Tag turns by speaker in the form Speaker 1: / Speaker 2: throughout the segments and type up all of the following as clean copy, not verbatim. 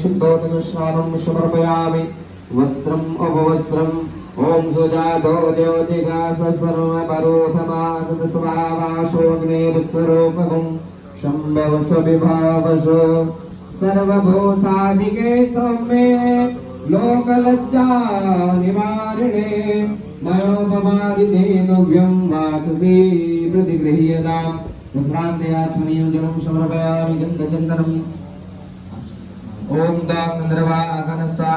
Speaker 1: शुद्धोदकस्नानं समर्पयामि। वस्त्रम् उपवस्त्रम् ॐ सुजातो ज्योतिका स्वस्वर्णपरोधमा सतस्वभावाशोऽग्ने विश्वरूपकं शम्भवशविभावशो सर्वभूसादिके सौम्ये लोकलज्जा निवारिणे मयोपमादितेनुभ्यं वाससी प्रतिगृह्यताम्। वस्त्रान्ते जलं समर्पयामि गन्धचन्दनम्। ओम गंधर्वाकनस्त्वा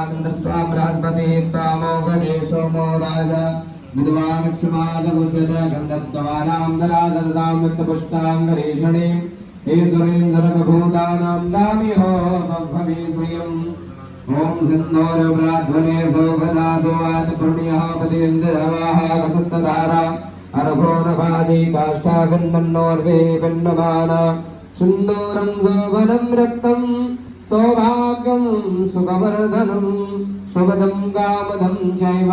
Speaker 1: बृहस्पति त्वामोगदे सोमो राजा विद्वान् क्षमादमुचत गन्धत्वानां दरादरतां वित्तपुष्टां गणेशणीं ईश्वरीं दामि हो भवे श्रियम्। ओम सिन्धोर्व्राध्वने सौगदासो आत्पुण्यः पतिन्द्रवाः गतस्सधारा अर्भो नभाजी काष्ठागन्धन्नोर्वे पिण्डमाना सुन्दरं शोभनं रक्तम् सौभाग्यं सुखवर्धनं शुभदं कामदं चैव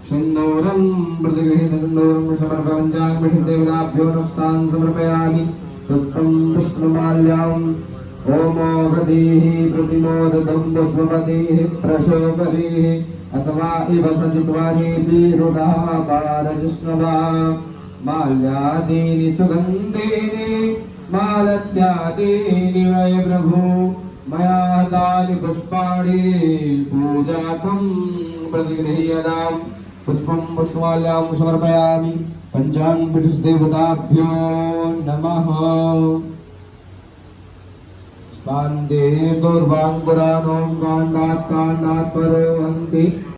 Speaker 1: सिन्दूरं प्रतिगृहीतसिन्दूरं समर्पपञ्चाङ्गमृषदेवताभ्यो नमस्तान् समर्पयामि। पुष्पं पुष्पमाल्याम् ओमोऽगदीः प्रतिमोदकं पुष्पपतिः प्रशोभरीः असवा इव सजित्वारेभिरुदः पारजिष्णवा माल्यादीनि सुगन्धेनि मालत्यादीनि वै प्रभु मया दानि पुष्पाणि पूजार्थं प्रतिगृह्यताम्। पुष्पं पुष्पमाल्यां समर्पयामि। पञ्चाङ्गपीठदेवताभ्यो नमः। स्पान्दे दुर्वाङ्कुराणों काण्डात् काण्डात् परो हन्ति